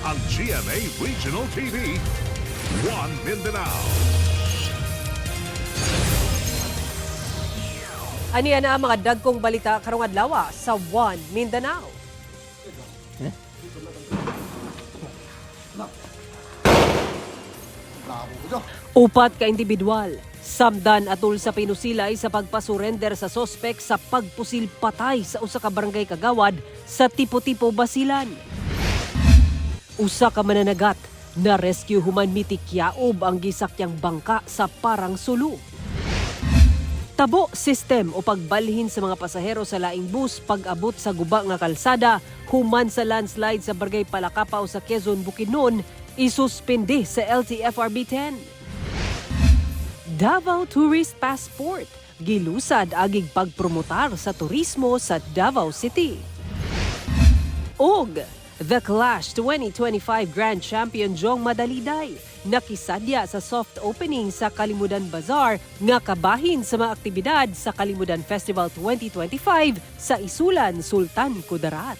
ang GMA Regional TV, One Mindanao. Aniya na ang mga dagkong balita karong adlaw sa One Mindanao. Upat ka individual, samdan atol sa pinusilay sa pagpasurrender sa sospek sa pagpusil patay sa usa ka barangay kagawad sa Tipo-Tipo, Basilan. Usa ka mananagat na rescue human mitikyaob ang gisakyang bangka sa Parang Sulu. Tabo system o pagbalhin sa mga pasahero sa laing bus pag-abot sa guba nga kalsada human sa landslide sa Barangay Palakapaw sa Quezon, Bukidnon, isuspende sa LTFRB 10. Davao Tourist Passport, gilusad agig pagpromotar sa turismo sa Davao City. Og The Clash 2025 Grand Champion Jong Madaliday nakisadya sa soft opening sa Kalimudan Bazaar nga kabahin sa mga aktibidad sa Kalimudan Festival 2025 sa Isulan, Sultan Kudarat.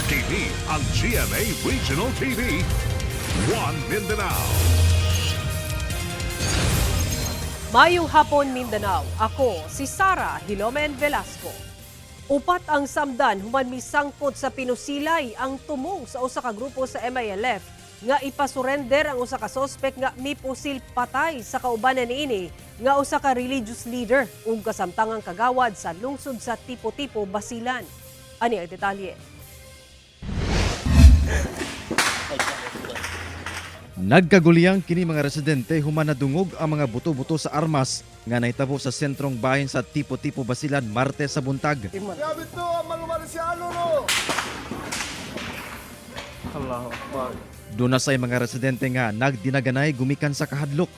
Kini ang GMA Regional TV, One Mindanao. Mayong hapon, Mindanao. Ako si Sara Hilomen Velasco. Upat ang samdan human misangkot sa pinusilay ang tumong sa usa ka grupo sa MILF nga ipasurrender ang usa ka sospek nga mipusil patay sa kaubanan niini nga usa ka religious leader ug kasamtangang kagawad sa lungsod sa Tipo-Tipo, Basilan. Ani ang detalye. Nagkaguliyang kini mga residente human nadungog ang mga buto-buto sa armas nga nahitabo sa sentrong bahin sa Tipo-Tipo, Basilan Martes sa buntag. Grabe to, Malumarisiano no! Allahu Akbar. Doon na say mga residente nga nagdinaganay gumikan sa kahadlok.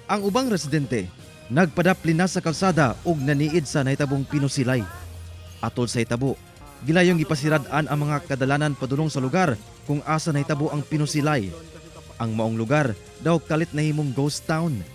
Ang ubang residente nagpadapli na sa kalsada ug naniid sa nahitabong pinusilay. Atol sa hitabo, gilayong ipasiradaan ang mga kadalanan padulong sa lugar kung asa nahitabo ang pinusilay. Ang maong lugar daw kalit na himong ghost town.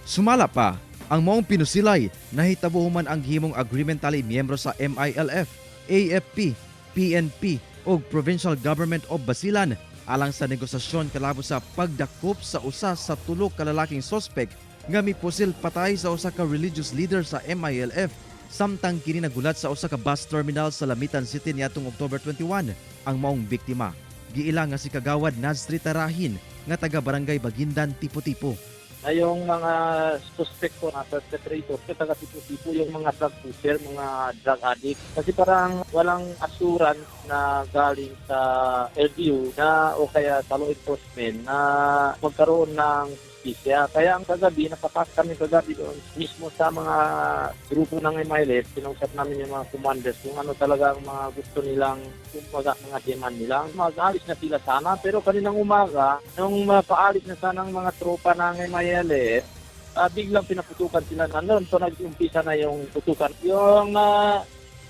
Sumala pa, ang maong pinusilay nahitabo human ang himong agreement tali miyembro sa MILF, AFP, PNP o Provincial Government of Basilan alang sa negosasyon kalabo sa pagdakop sa usa sa tulo ka lalaking sospek nga mipusil patay sa usa ka religious leader sa MILF samtang kini nagulat sa usa ka bus terminal sa Lamitan City niadtong October 21. Ang maong biktima giila nga si Kagawad Nazri Tarahin nga taga Barangay Bagindan, Tipo-Tipo. Yung mga suspect ko na perpetrator, taga Tipo-Tipo, yung mga drug pusher, mga drug addict. Kasi parang walang assurance na galing sa LGU na o kaya sa law enforcement na magkaroon ng justisya. Kaya ang kagabi, napatak kami kagabi doon mismo sa mga grupo ng MILF. Pinausap namin yung mga commanders kung ano talaga ang mga gusto nilang, kumbaga mga demand nila. Mag-alis na sila sana, pero kaninang umaga, nung paalis na sana ng mga tropa ng MILF, biglang pinaputukan sila na noon. So nag-umpisa na yung putukan. Yung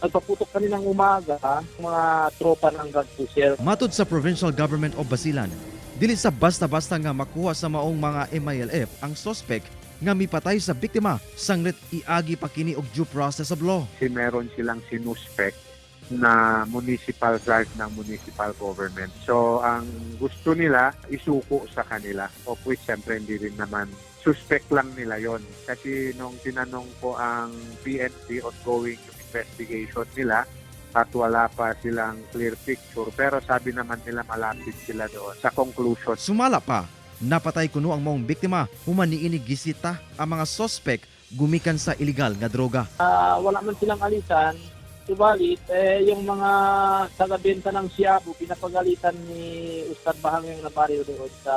nagpaputok kaninang umaga, mga tropa ng drug pusher. Matod sa Provincial Government of Basilan, dili sa basta-basta nga makuha sa maong mga MILF ang sospek nga mipatay sa biktima sanglit iagi pa kini og due process of law. Kasi meron silang sinuspect na municipal guard ng municipal government. So ang gusto nila isuko sa kanila. Of which siyempre hindi rin naman suspect lang nila yon. Kasi nung tinanong ko ang PNP ongoing investigation nila, at wala pa silang clear picture. Pero sabi naman nila malapit sila doon sa conclusion. Sumala pa, napatay kuno ang maong biktima human niini gisita ang mga sospek gumikan sa illegal nga droga. Wala man silang alisan. Subalit, yung mga taga-benta ng Siabu, pinapagalitan ni Ustad Bahang yung nabaryo doon sa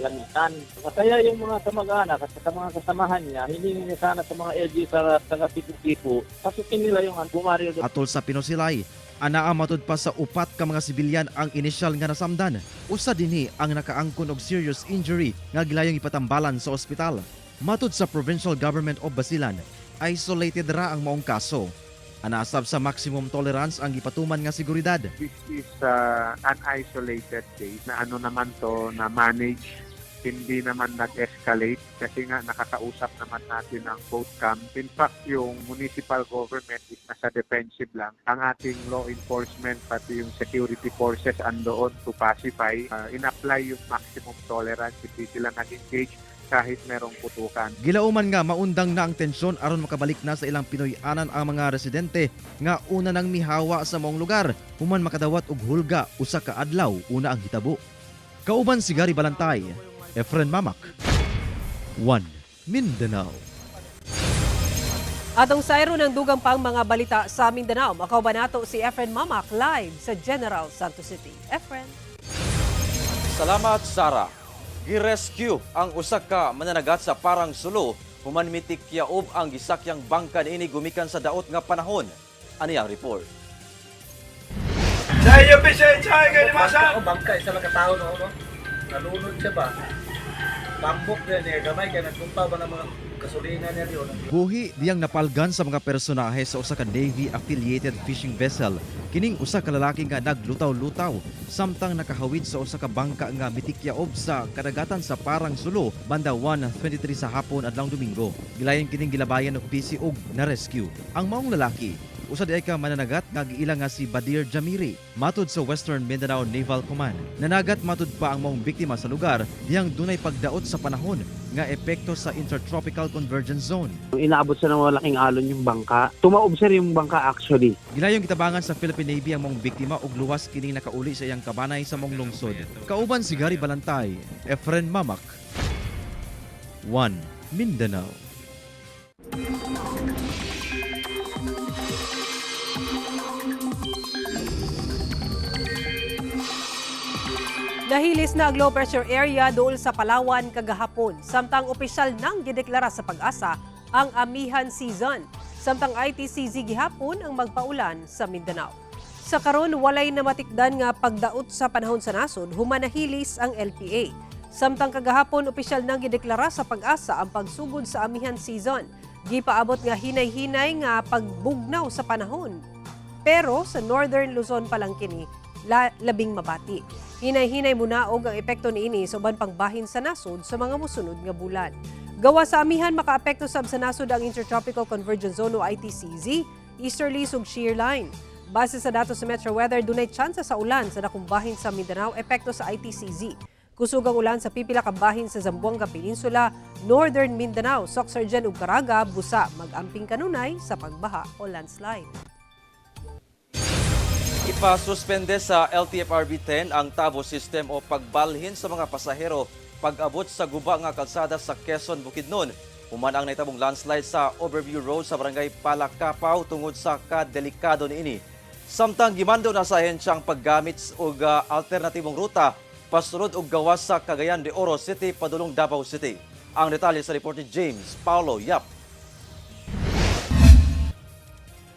Lamitan. Kaya yung mga kamag-anak at sa mga kasamahan niya, hiningi niya sana sa mga LG sa taga-Tipo-Tipo, pasukin nila yung bumaryo doon. Atol sa pinusilay, anaa matod pa sa upat ka mga sibilyan ang inisyal nga nasamdan. Usa dinhi ang nakaangkon og serious injury nga gilayong ipatambalan sa ospital. Matod sa Provincial Government of Basilan, isolated ra ang maong kaso. Anasab sa maximum tolerance ang ipatuman nga seguridad. This is an isolated case na ano naman to na manage hindi naman nag-escalate kasi nga nakakausap naman natin ang both camp. In fact, yung municipal government is nasa defensive lang. Ang ating law enforcement pati yung security forces andoon to pacify, in-apply yung maximum tolerance, hindi sila nag-engage kahit merong putukan. Gilauman nga maundang na ang tensyon aron makabalik na sa ilang Pinoy-anan ang mga residente nga una nang mihawa sa maong lugar human makadawat og hulga usa ka adlaw una ang hitabo. Kauban si Gary Balantay, Efren Mamak, 1 Mindanao. Atong sayro ng dugang pang mga balita sa Mindanao, makauban nato si Efren Mamak live sa General Santos City. Efren. Salamat, Sara. Girescue ang usa ka mananagat sa Parang Sulo human mitikyaob ang gisakyang bangka niini gumikan sa daot nga panahon. Ani ang report. Bangka, isa lang katao no? Nalunod siya ba? Bambok din niya, gamay kaya nagpunta ba ng mga gasolina niya yun? Buhi diyang napalgan sa mga personahe sa usa ka Navy-affiliated fishing vessel. Kining usa ka lalaki nga naglutaw-lutaw samtang nakahawid sa usa ka bangka nga mitikyaob sa kadagatan sa Parang Sulo banda 1:23 sa hapon adlong Domingo. Gilayon kining gilabayan og PC ug na-rescue. Ang maong lalaki usa di ay ka mananagat nga giila nga si Badir Jamiri matud sa Western Mindanao Naval Command. Nanagat matud pa ang maong biktima sa lugar diyang dunay pagdaot sa panahon nga epekto sa Intertropical Convergence Zone. Inaabot sa ng malaking alon yung bangka. Tumaob sir yung bangka actually. Gilayong kitabangan sa Philippine Navy ang maong biktima ug luwas kining nakauli sa iyang kabanay sa maong lungsod. Kauban si Gary Balantay, Efren Mamak, 1 Mindanao. Nahilis na ang low pressure area dool sa Palawan kagahapon. Samtang opisyal nang gideklara sa pag-asa ang amihan season. Samtang ITCZ gihapon ang magpaulan sa Mindanao. Sa karon walay na matikdan nga pagdaot sa panahon sa nasod, human nahilis ang LPA. Samtang kagahapon opisyal nang gideklara sa pag-asa ang pagsugod sa amihan season. Gipaabot nga hinay-hinay nga pagbugnaw sa panahon. Pero sa Northern Luzon pa lang kini labing mabati. Hinay-hinay munaog ang epekto niini sa uban pang bahin sa nasod sa mga mosunod nga bulan. Gawa sa amihan makaapekto sab sa nasod ang Intertropical Convergence Zone o ITCZ, easterlies ug shear line. Base sa datos sa Metro Weather, dunay tsansa sa ulan sa dakong bahin sa Mindanao epekto sa ITCZ. Kusog ang ulan sa pipila ka bahin sa Zamboanga Peninsula, Northern Mindanao, Socsargen ug Caraga, busa mag-amping kanunay sa pagbaha o landslide. Ipasuspende sa LTFRB-10 ang TABO system o pagbalhin sa mga pasahero pag-abot sa guba nga kalsada sa Quezon, Bukidnon. Human ang naitabong landslide sa Overview Road sa barangay Palakapaw tungod sa kadelikado niini. Samtang gimando na sa ahensya ang paggamit og alternatibong ruta pasunod og gawas sa Cagayan de Oro City padulong Davao City. Ang detalye sa report ni James Paulo Yap.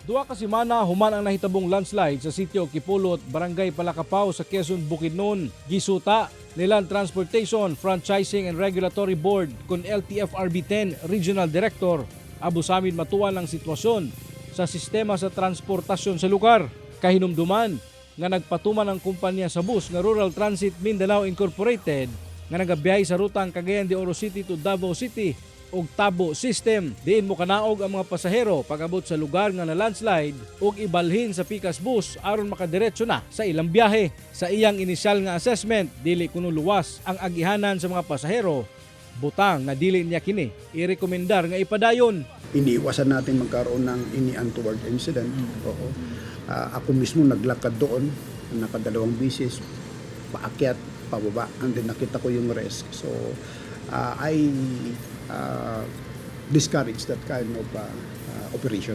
Duha ka semana human ang nahitabong landslide sa sitio Kipulot, Barangay Palakapaw sa Quezon, Bukidnon. Gisuta ni Land Transportation, Franchising and Regulatory Board kun LTFRB-10 Regional Director Abu Samid matuwa ng sitwasyon sa sistema sa transportasyon sa lugar. Kahinumduman nga nagpatuman ang kumpanya sa bus nga Rural Transit Mindanao Incorporated nga nagabiyahe sa rutang Cagayan de Oro City to Davao City og TABO system. Diin mo kanaog ang mga pasahero pag-abot sa lugar nga na landslide og ibalhin sa pikas bus aron makadiretso na sa ilang biyahe. Sa iyang inisyal nga assessment, dili kuno luwas ang agihanan sa mga pasahero. Butang nga dili niya kini irekomendar nga ipadayon. Iniiwasan natin magkaroon ng any untoward incident. Oo. Ako mismo naglakad doon, nakadalawang bisis, paakyat, pababa, and then nakita ko yung risk. So, I discourage that kind of operation.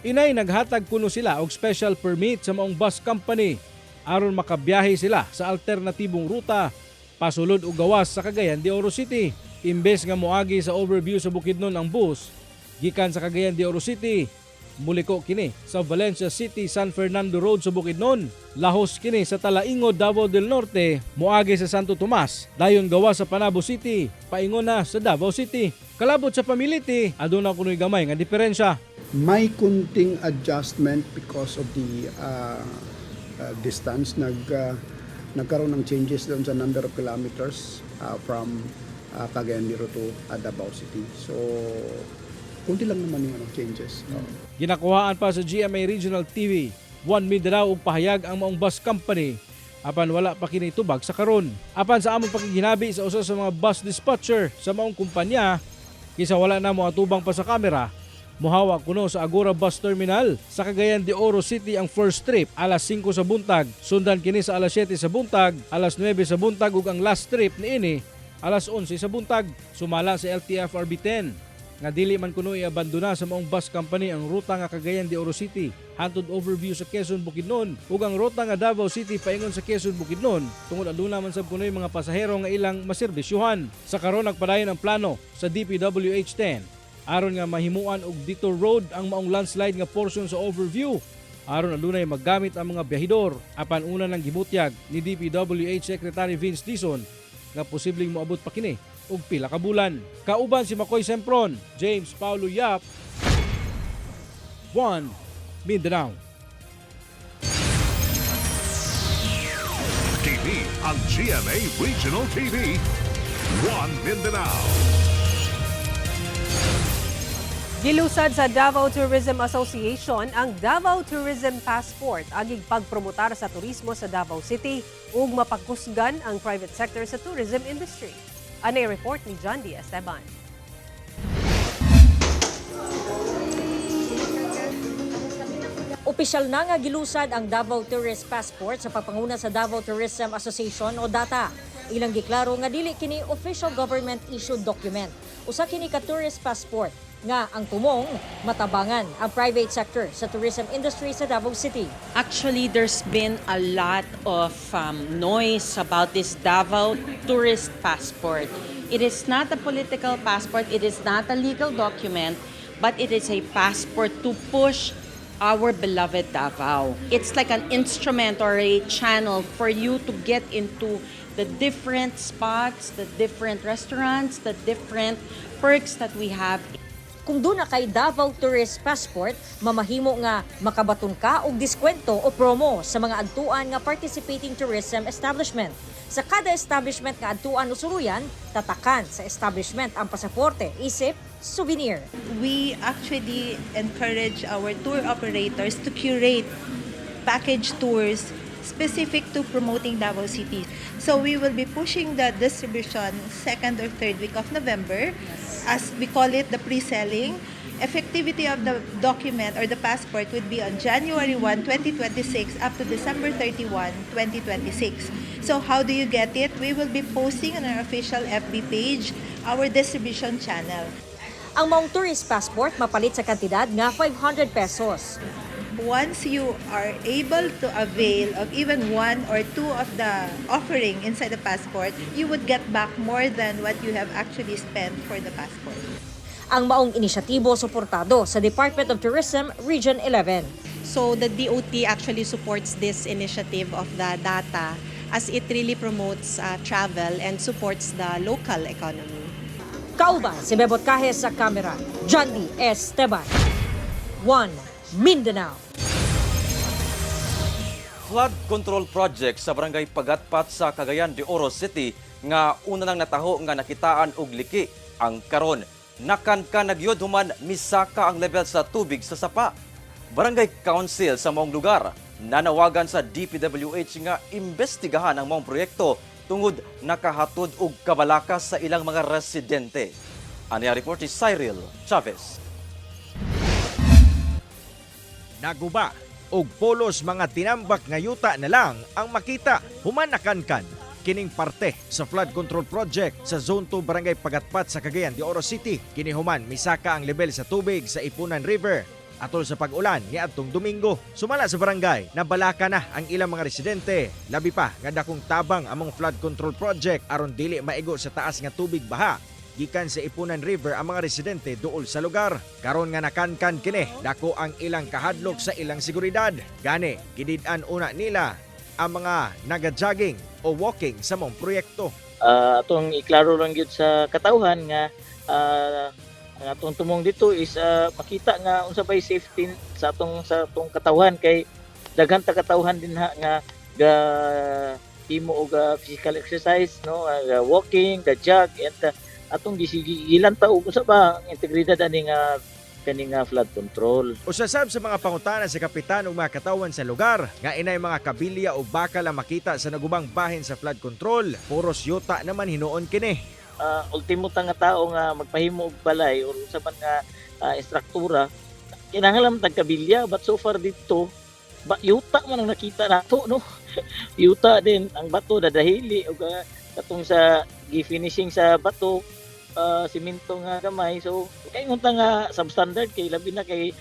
Inay naghatag kuno sila og special permit sa maong bus company aron makabiyahe sila sa alternatibong ruta pasulod og gawas sa Cagayan de Oro City. Imbes nga moagi sa Overview sa Bukidnon ang bus gikan sa Cagayan de Oro City, muliko kini sa Valencia City, San Fernando Road sa Bukidnon. Lahos kini sa Talaingod, Davao del Norte, moagi sa Santo Tomas, dayon gawa sa Panabo City, paingon na sa Davao City. Kalabot sa Pamiliti, aduna kunoy gamay nga diferensya. May kunting adjustment because of the distance. nagkaroon ng changes doon sa number of kilometers from Cagayan de Oro to Davao City. So, kunti lang naman yung changes. Ginakuhaan pa sa GMA Regional TV, One Mindanao og pahayag ang maong bus company apan wala pa kini tubag sa karon. Apan sa among pakiginabi sa usa sa mga bus dispatcher sa maong kumpanya, kisa wala na mo atubang pa sa kamera, muhawak kuno sa Agora Bus Terminal sa Cagayan de Oro City ang first trip alas 5 sa buntag, sundan kini sa alas 7 sa buntag, alas 9 sa buntag ug ang last trip niini alas 11 sa buntag. Sumala sa LTFRB 10 nga dili man kuno iabandona sa maong bus company ang ruta nga Cagayan de Oro City hangtod Overview sa Quezon Bukidnon ug ang ruta nga Davao City paingon sa Quezon Bukidnon tungod aduna man sab kunoy mga pasahero nga ilang maserbisyuhan. Sa karon nagpadayon ang plano sa DPWH 10 aron nga mahimuan og detour road ang maong landslide nga portion sa Overview aron adunay maggamit ang mga biyahidor. Apan una nang gibutyag ni DPWH Secretary Vince Dizon nga posibleng moabot pa kini og pila ka bulan. Kauban si Makoy Sempron, James Paulo Yap, One Mindanao. TV ang GMA Regional TV. One Mindanao. Gilusad sa Davao Tourism Association ang Davao Tourism Passport agig pagpromotar sa turismo sa Davao City ug mapagkusgan ang private sector sa tourism industry. Anay report ni John D. Esteban. Opisyal na nga gilusad ang Davao Tourist Passport sa pagpanguna sa Davao Tourism Association o DATA. Ilang giklaro nga dili kini official government issued document. Usa kini ka tourist passport nga ang tumong matabangan ang private sector sa tourism industry sa Davao City. Actually, there's been a lot of noise about this Davao Tourist Passport. It is not a political passport, it is not a legal document, but it is a passport to push our beloved Davao. It's like an instrument or a channel for you to get into the different spots, the different restaurants, the different perks that we have. Kung doon na kay Davao Tourist Passport, mamahimo nga makabaton ka og diskwento o promo sa mga adtuan nga participating tourism establishment. Sa kada establishment nga adtuan o suluyan, tatakan sa establishment ang pasaporte isip souvenir. We actually encourage our tour operators to curate package tours specific to promoting Davao City. So we will be pushing the distribution second or third week of November. As we call it, the pre-selling. Effectivity of the document or the passport would be on January 1, 2026 up to December 31, 2026. So how do you get it? We will be posting on our official FB page, our distribution channel. Ang maong tourist passport mapalit sa kantidad nga 500 pesos. Once you are able to avail of even one or two of the offering inside the passport, you would get back more than what you have actually spent for the passport. Ang maong inisyatibo suportado sa Department of Tourism Region 11. So the DOT actually supports this initiative of the DATA as it really promotes travel and supports the local economy. Kauban si Bebot Cajes sa kamera, John D. Esteban, One Mindanao. Flood control project sa barangay Pagatpat sa Cagayan de Oro City nga una nang nataho nga nakitaan og liki ang karon. Nakan nagyod human misaka ang level sa tubig sa sapa. Barangay Council sa maong lugar nanawagan sa DPWH nga imbestigahan ang maong proyekto tungod nakahatod og kabalakas sa ilang mga residente. Ani report ni Cyril Chavez. Naguba og polos mga tinambak nga yuta na lang ang makita human nakankan kining parte sa flood control project sa Zone 2 Barangay Pagatpat sa Cagayan de Oro City. Kini human misaka ang level sa tubig sa Ipunan River atol sa pag-ulan niadtong Domingo. Sumala sa barangay, nabalaka na ang ilang mga residente. Labi pa nga dakong tabang among flood control project aron dili maigo sa taas nga tubig baha. Gikan sa Ipunan River ang mga residente duol sa lugar. Karon nga nakankan kini, dako ang ilang kahadlok sa ilang seguridad. Gani, gidid-an una nila ang mga naga-jogging o walking sa mong proyekto. Atong iklaro lang gyud sa katawhan nga ang atong tumong dito is makita nga unsa bay safety sa atong katawhan kay daghan ta katawhan din nga himo og physical exercise, no, walking, the jog, and atong gisigilan ta og usa ba ang integridad aning kaning flood control. Usasab sa mga pangutana sa kapitan ug mga katawan sa lugar nga inay mga kabilya o bakal ang makita sa nagubang bahin sa flood control. Puros yuta naman hinuon kini. Ultimo ta nga tao nga magpahimo og balay o sa man nga istruktura, kinahanglan tag kabilya, but so far dito yuta man ang nakita nato, no. Yuta din ang bato dadahili og katong sa gi-finishing sa bato, simento nga gamay. So kay unta nga substandard kay labi na kay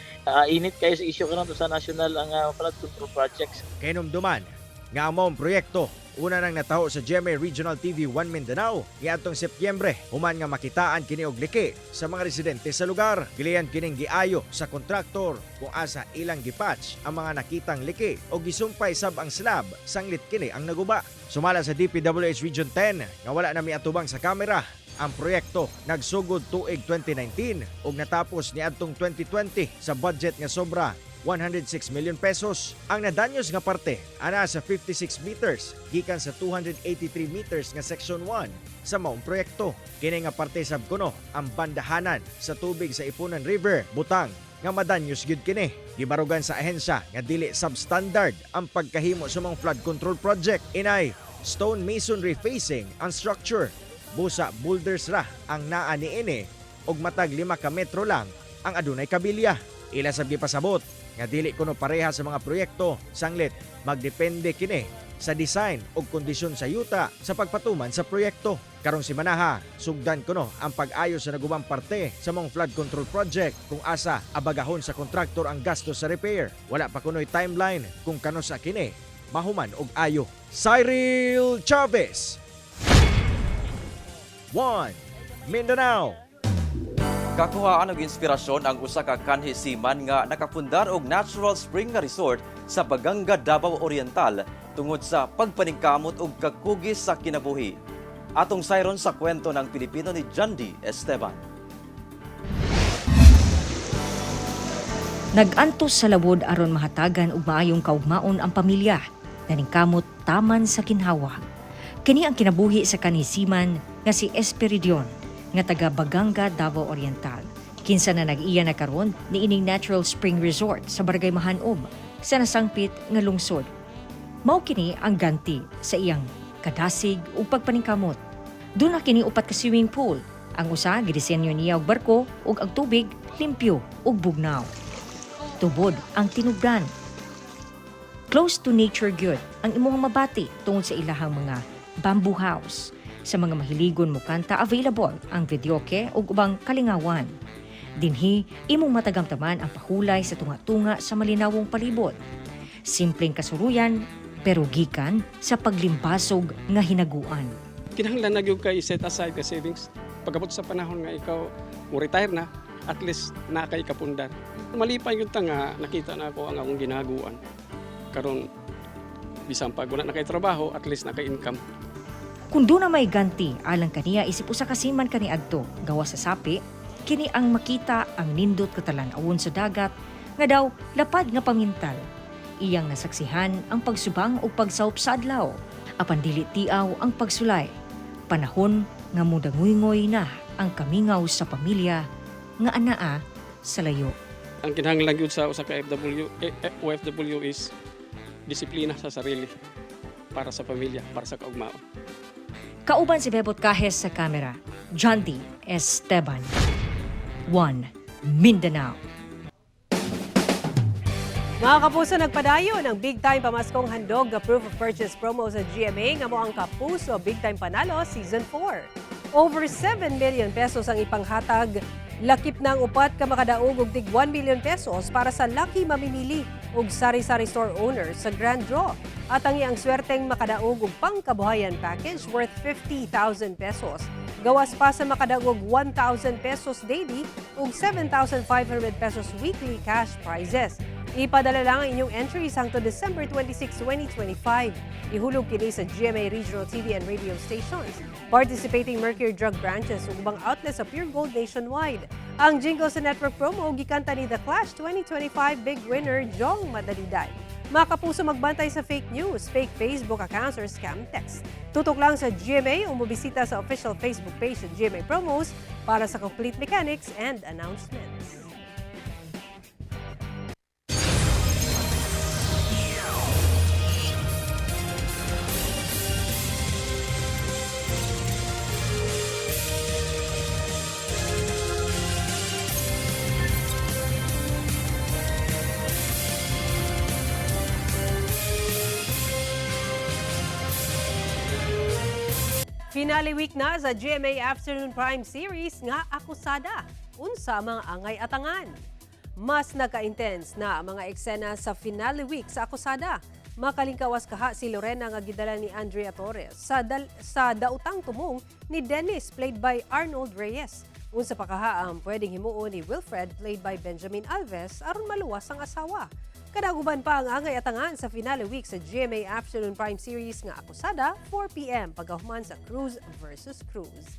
init kayo sa issue karon sa national ang flood control projects. Kay numduman nga among proyekto una nang nataho sa GMA Regional TV 1 Mindanao niadtong Setyembre human nga makitaan kini og liki sa mga residente sa lugar. Gilian kining giayo sa kontraktor kung asa ilang gipatch ang mga nakitang liki o gisumpay sab ang slab sanglit kini ang naguba. Sumala sa DPWH Region 10 nga wala na miatubang sa kamera. Ang proyekto nagsugod tuig 2019 ug natapos niadtong 2020 sa budget nga sobra 106 million pesos. Ang nadanyos nga parte ana sa 56 meters gikan sa 283 meters nga section 1 sa maong proyekto. Kini nga parte sab kuno ang bandahanan sa tubig sa Ipunan River butang nga madanyos gyud kini. Gibarugan sa ahensya nga dili substandard ang pagkahimo sa mga flood control project. Inay stone masonry facing ang structure. Busa boulders ra ang naa niini og matag 5 ka metro lang ang adunay kabilya. Ila sab gipasabot nga dili kuno pareha sa mga proyekto, sanglit magdepende kini sa design ug kondisyon sa yuta sa pagpatuman sa proyekto. Karong simanaha, sugdan kuno ang pag-ayo sa nagubang parte sa mga flood control project kung asa abagahon sa kontraktor ang gastos sa repair. Wala pa kuno'y timeline kung kano sa kini mahuman og ayo. Cyril Chavez, 1 Mindanao. Kakuhaan og inspirasyon ang usa ka kanhi seaman nga nakapundar og natural spring nga resort sa Baganga, Davao Oriental tungod sa pagpaningkamot og kagkugis sa kinabuhi. Atong sayron sa kwento ng Pilipino ni Jandy Esteban. Nag-antos sa lawod aron mahatagan og maayong kaugmaon ang pamilya. Naningkamot taman sa kinhawa. Kini ang kinabuhi sa kanisiman nga si Esperidion nga taga Baganga, Davao Oriental. Kinsa na nag-iya na karon ni ining Natural Spring Resort sa Barangay Mahanob sa nasangpit nga lungsod. Mao kini ang ganti sa iyang kadasig ug pagpaningkamot. Duna kini upat ka swimming pool. Ang usa gidisenyo niya og barko ug ang tubig limpyo ug bugnaw. Tubod ang tinubdan. Close to nature gyud ang imong mabati tungod sa ilahang mga bamboo house. Sa mga mahiligon mo kanta, available ang videoke ug ubang kalingawan. Dinhi, imong matagamtaman ang pahulay sa tunga-tunga sa malinawong palibot. Simpleng kasuruyan, pero gikan sa paglimbasog nga hinaguan. Kinahanglan na gyud kay set aside ka savings. Pagabot sa panahon nga ikaw mo retire na, at least na kay kapundar. Malipay yun ta nga nakita na ako ang akong ginaguan. Karon bisan pag wala na kay trabaho, at least na kay income. Kung doon na may ganti, alang kaniya isip usa kasiman kani adto, gawa sa sapi, kini ang makita ang nindot katalan-awon sa dagat, nga daw lapad nga pamintal. Iyang nasaksihan ang pagsubang o pagsaup sa adlaw, apan dili tiaw ang pagsulay. Panahon nga mudangoy-ngoy na ang kamingaw sa pamilya, nga anaa sa layo. Ang kinahanglan gyud sa usa ka OFW is disiplina sa sarili para sa pamilya, para sa kaugmaon. Kauban si Bebot Kahes sa kamera, Jandy Esteban, 1 Mindanao. Mga kapuso, nagpadayo ng big time pamaskong handog nga proof of purchase promo sa GMA nga mo ang Kapuso Big Time Panalo Season 4. Over 7 million pesos ang ipanghatag. Lakip na ang upat ka makadaog og tig 1 million pesos para sa lucky mamimili og sari-sari store owner sa Grand Draw. At ang iyang swerteng makadaog og pangkabuhayan package worth 50,000 pesos. Gawas pa sa makadaog 1,000 pesos daily ug 7,500 pesos weekly cash prizes. Ipadala lang ang inyong entries hangtod December 26, 2025. Ihulog kini sa GMA Regional TV and radio stations, participating Mercury Drug branches ug ubang outlets sa Pure Gold nationwide. Ang jingle sa network promo gikanta ni The Clash 2025 Big Winner Jong Madaliday. Mga kapuso, magbantay sa fake news, fake Facebook accounts or scam text. Tutok lang sa GMA o mabisita sa official Facebook page ng GMA Promos para sa complete mechanics and announcements. Finale week na sa GMA Afternoon Prime Series nga Akusada. Unsa mga angay-atangan. Mas naka-intense na ang mga eksena sa finale week sa Akusada. Makalingkawas kaha si Lorena nga gidala ni Andrea Torres sa dautang tumong ni Dennis played by Arnold Reyes. Unsa pa kaha ang pwedeng himuon ni Wilfred played by Benjamin Alves aron maluwas ang asawa. Kadaguban pa ang angay-atangan sa finale week sa GMA Afternoon Prime Series nga Akusada, 4 p.m. pagkahuman sa Cruz versus Cruz.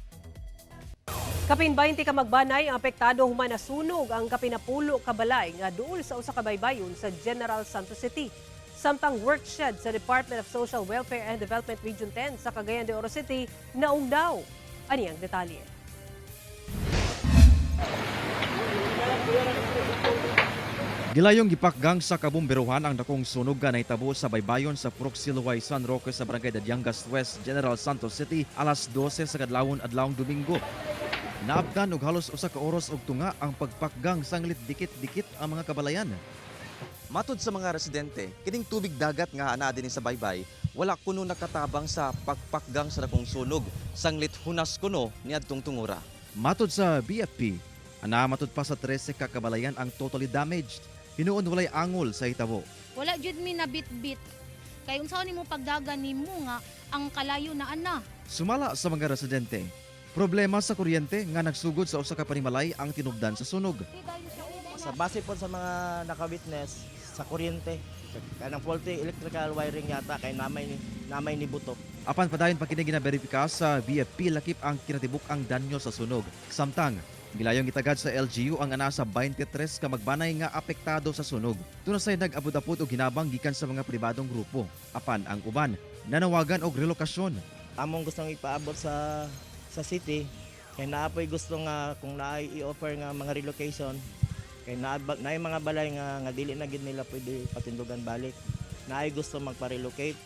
Kapin 20 ka magbanay ang apektado human na sunog ang kapinapulo ka balay nga duol sa usa ka baybayon sa General Santos City. Samtang workshed sa Department of Social Welfare and Development Region 10 sa Cagayan de Oro City naungdaw. Ani ang detalye. Gilayong gipakgang sa kabumberuhan ang dakong sunog nga nahitabo sa baybayon sa Proxilway San Roque sa Barangay Dadyangas West, General Santos City alas 12 sa kadlawon adlawng Domingo. Naabtan og halos usa ka oras og tunga ang pagpakgang sanglit dikit-dikit ang mga kabalayan. Matod sa mga residente, kining tubig dagat nga ana dinhi sa baybay, wala kuno nakatabang sa pagpakgang sa dakong sunog, sanglit hunas kuno niadtong tungura. Matod sa BFP, matod pa sa 13 ka kabalayan ang totally damaged. Hinuon walay angol sa hitabo. Wala jud mi nabit-bit. Kay unsaon nimo pagdagan nimo nga ang kalayo na ana. Sumala sa mga residente, problema sa kuryente nga nagsugod sa usa ka panimalay ang tinubdan sa sunog. Sa base po sa mga naka-witness sa kuryente, kanang faulty electrical wiring yata kay namay ni buto. Apan padayon pa kini ginaberipika sa BFP lakip ang kinatibuk ang danyo sa sunog. Samtang gilayong gitagad sa LGU ang ana sa 23 ka magbanay nga apektado sa sunog. Tunasay nag-abot-abot og hinabang gikan sa mga pribadong grupo. Apan ang uban nanawagan og relokasyon. Among gustong ipaabot sa city kay naapoy gusto nga kung naay i-offer nga mga relocation kay naay mga balay nga dili na gid nila pwede patindugan balik. Naay gusto magpa-relocate.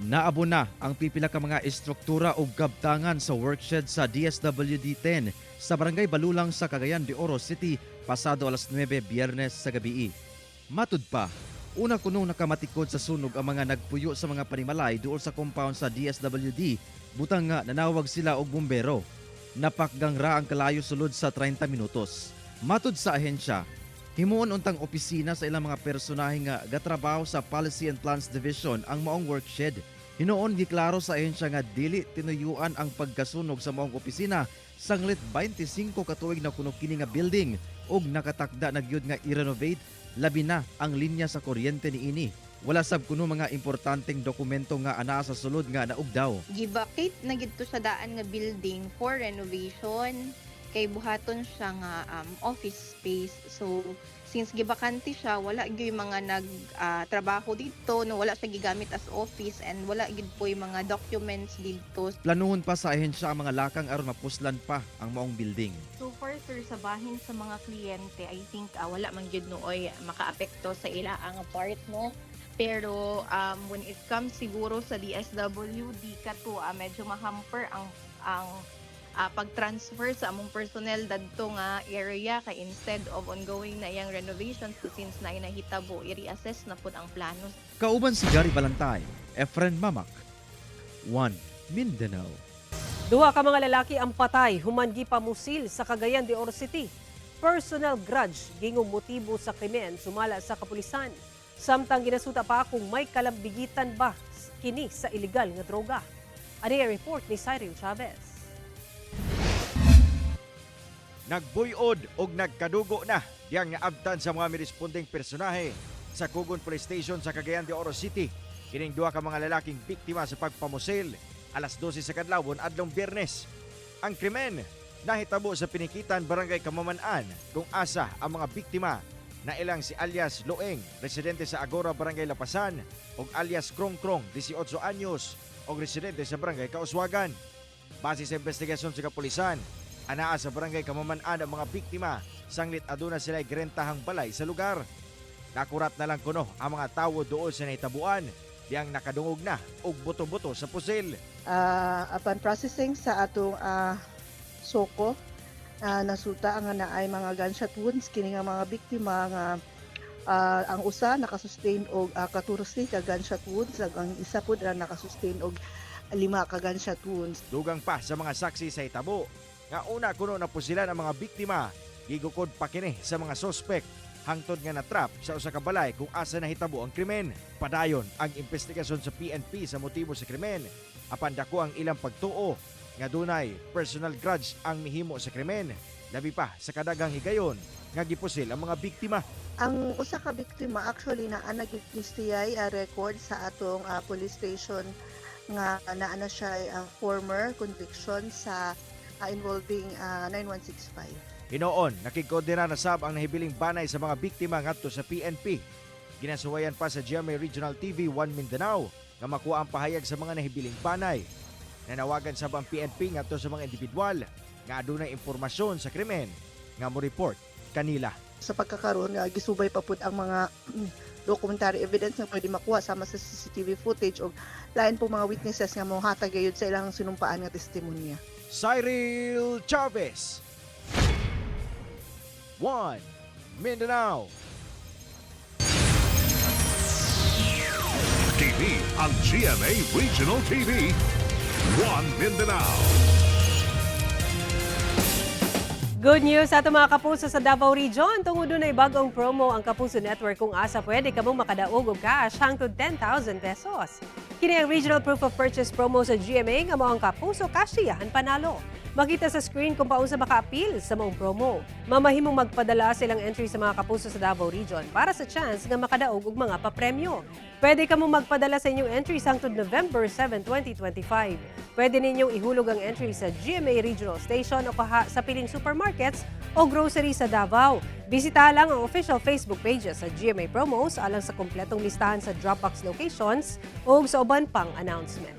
Naabo na ang pipila ka mga estruktura o gabtangan sa workshed sa DSWD 10 sa Barangay Balulang sa Cagayan de Oro City pasado alas 9 Biyernes sa gabi. Matud pa, una kunong nakamatikod sa sunog ang mga nagpuyo sa mga panimalay duol sa compound sa DSWD, butang nga nanawag sila og bumbero. Napakgang ra ang kalayo sulod sa 30 minutos. Matud sa ahensya, himuon untang opisina sa ilang mga personahe nga gatrabaho sa Policy and Plans Division ang maong workshed. Hinoon giklaro sa ahensya nga dili tinuyuan ang pagkasunog sa maong opisina sanglit 25 ka tuig na kuno kini nga building ug nakatakda na gyud nga i-renovate labi na ang linya sa kuryente niini. Wala sab kuno mga importanteng dokumento nga ana sa sulod nga naugdaw. Givacate na gid to sa daan nga building for renovation kay buhaton siya nga office space. So since gibakante siya, wala gyud mga nagtrabaho dito, no, wala siya gigamit as office and wala gid po yung mga documents dito. Planuhon pa sa ahensya ang mga lakang aron mapuslan pa ang maong building. So further sa bahin sa mga kliyente, I think wala man gyud nooy makaapekto sa ila ang part mo. Pero when it comes siguro sa DSWD kato, medyo mahamper ang pag-transfer sa among personnel dadto nga area kay instead of ongoing na iyang renovations since na inahitabo i-reassess na pud ang plano. Kauban si Gary Balantay, Efren Mamak, 1 Mindanao. Duha ka mga lalaki ang patay human gipamusil sa Cagayan de Oro City. Personal grudge gingong motibo sa krimen sumala sa kapulisan. Samtang ginasuta pa kung may kalambigitan ba kini sa illegal nga droga. Ani report ni Cyril Chavez. Nagbuyod og nagkadugo na diyang naabtan sa mga miresponding personahe sa Kugon Police Station sa Cagayan de Oro City. Kining duha ka mga lalaking biktima sa pagpamusil alas 12 sa kadlawon adlong Biyernes. Ang krimen nahitabo sa Pinikitan, Barangay Kamaman-an kung asa ang mga biktima na ilang si alias Loeng, residente sa Agora, Barangay Lapasan, ug alias Krong Krong, 18 anyos, og residente sa Barangay Kauswagan. Base sa investigasyon sa kapulisan, anaa sa barangay Kamaman-an ang mga biktima, sanglit aduna sila'y gerentahang balay sa lugar. Nakurat na lang kuno ang mga tawo doon sa naitabuan, diyang nakadungog na og buto-buto sa pusil. Upon processing sa atong soko, nasuta nga na ay mga gunshot wounds kini nga mga biktima nga ang usa nakasustain og 14 ka gunshot wounds, ang isa pud ra nakasustain og 5 ka gunshot wounds. Dugang pa sa mga saksi sa hitabo nga una kuno na pusilan ang mga biktima, gigukod pa kini sa mga sospek hangtod nga natrap sa usa ka balay kung asa nahitabo ang krimen. Padayon ang investigasyon sa PNP sa motibo sa krimen, apan dako ang ilang pagtuo nga dunay personal grudge ang mihimo sa krimen, labi pa sa kadagang higayon nga gipusil ang mga biktima. Ang usa ka biktima actually naa nagistiyay record sa atong police station nga naa siya former conviction sa involving 9165. Hinoon, nakikoordina na sab ang nahibiling banay sa mga biktima ngadto sa PNP. Ginasuwayan pa sa GMA Regional TV 1 Mindanao nga makuha ang pahayag sa mga nahibiling banay. Nanawagan sab ang PNP ngadto sa mga individual nga adunay impormasyon sa krimen nga mo report kanila. Sa pagkakaroon nga gisubay pa pud ang mga documentary evidence nga pwede makuha sama sa CCTV footage o lain po mga witnesses nga mohatag gayud sa ilang sinumpaan nga testimonya. Cyril Chavez, 1 Mindanao. TV ang GMA Regional TV 1 Mindanao. Good news sa ato mga kapuso sa Davao Region. Tungod na bagong promo ang Kapuso Network kung asa pwede ka mong makadaog og cash hangtod 10,000 pesos. Kini ang Regional Proof of Purchase promo sa GMA nga mao ang Kapuso Kasyahan Panalo. Makita sa screen kung paunsa maka-appeal sa maong promo. Mamahimong magpadala silang entry sa mga kapuso sa Davao Region para sa chance nga makadaog og mga papremyo. Pwede ka mong magpadala sa inyong entry hangtod November 7, 2025. Pwede ninyong ihulog ang entry sa GMA Regional Station o sa piling supermarkets o grocery sa Davao. Bisita lang ang official Facebook pages sa GMA Promos alang sa kompletong listahan sa Dropbox locations o sa uban pang announcements.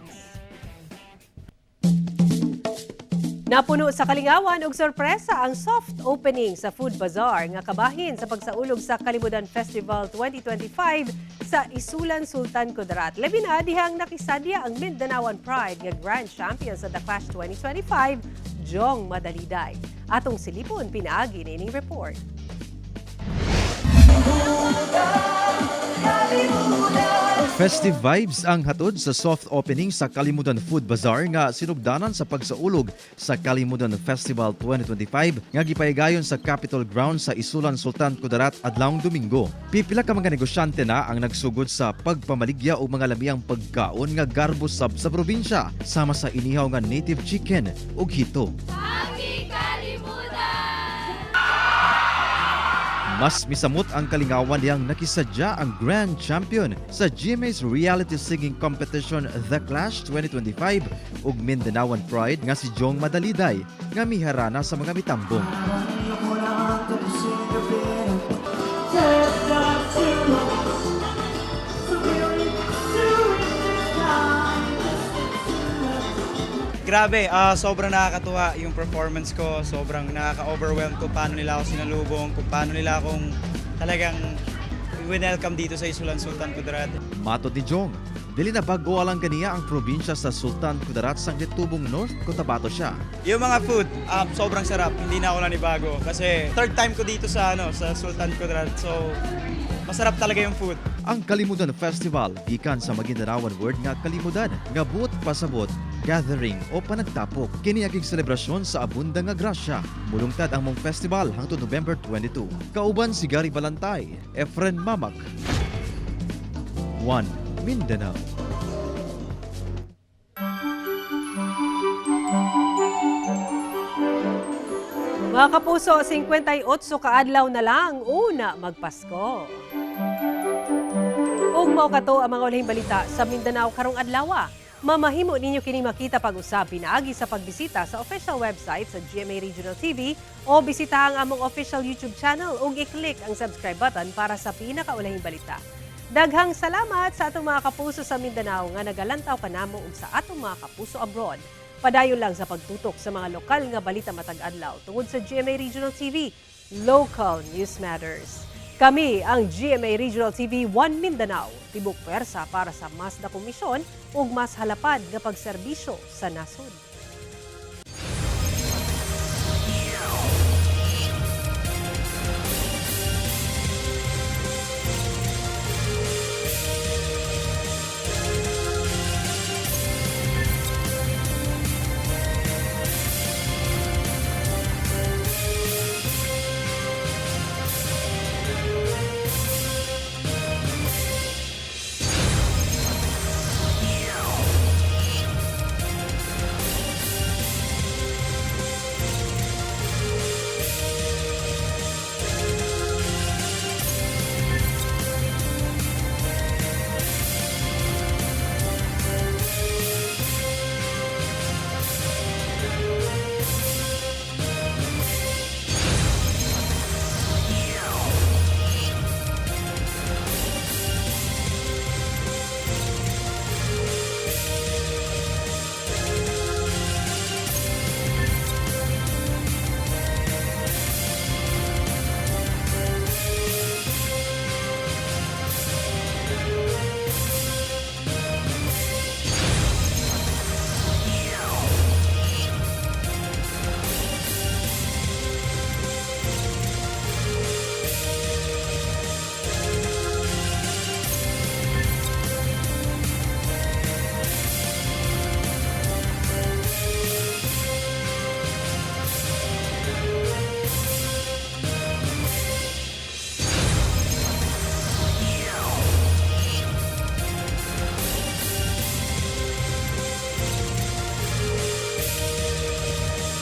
Napuno sa Kalingawan og sorpresa ang soft opening sa Food Bazaar nga kabahin sa pagsaulog sa Kalimudan Festival 2025 sa Isulan Sultan Kudarat. Labi na dihang nakisadya ang Mindanaoan Pride nga Grand Champion sa The Clash 2025, Jong Madaliday. Atong silipon pinaagi nining report. Festive vibes ang hatod sa soft opening sa Kalimudan Food Bazaar nga sinugdanan sa pagsaulog sa Kalimudan Festival 2025 nga gipahigayon sa Capitol Grounds sa Isulan Sultan Kudarat adlawng Domingo. Pipila ka mga negosyante na ang nagsugod sa pagpamaligya o mga lamiyang pagkaon nga garbo sab sa probinsya sama sa inihaw nga native chicken ug hito. Mas misamot ang Kalingawan diyang nakisadya ang Grand Champion sa GMA's reality singing competition The Clash 2025 ug Mindanaoan Pride nga si Jong Madaliday nga miharana sa mga mitambong. Grabe, sobrang nakakatuwa yung performance ko. Sobrang nakaka-overwhelm kung paano nila ako sinalubong, kung paano nila akong talagang welcome dito sa Isulan Sultan Kudarat. Matod ni Jong, dili na bago alang ganiya ang probinsya sa Sultan Kudarat sang Tubong North, Cotabato siya. Yung mga food, sobrang sarap. Hindi na ako nanibago kasi third time ko dito sa Sultan Kudarat. So, masarap talaga yung food. Ang Kalimudan Festival gikan sa Maguindanaoan word nga kalimudan, nga buot pasabot, gathering o panagtapok. Kini aging selebrasyon sa abunda nga grasya. Mulungtad ang mong festival hangtod November 22. Kauban si Gary Balantay, Efren Mamak. 1 Mindanao. Mga kapuso, 58 kaadlaw na lang una magpasko. Ug mao kato ang mga ulihing balita sa Mindanao karong adlaw. Mamahimo ninyo kini makita pag-usab pinaagi sa pagbisita sa official website sa GMA Regional TV o bisitahan ang among official YouTube channel ug i-click ang subscribe button para sa pinakaulahing balita. Daghang salamat sa atong mga kapuso sa Mindanao nga nagalantaw kanamo ug sa atong mga kapuso abroad. Padayon lang sa pagtutok sa mga lokal nga balita matag adlaw tungod sa GMA Regional TV. Local News Matters. Kami ang GMA Regional TV 1 Mindanao, tibok pwersa para sa mas na komisyon ug mas halapad nga pagserbisyo sa nasod.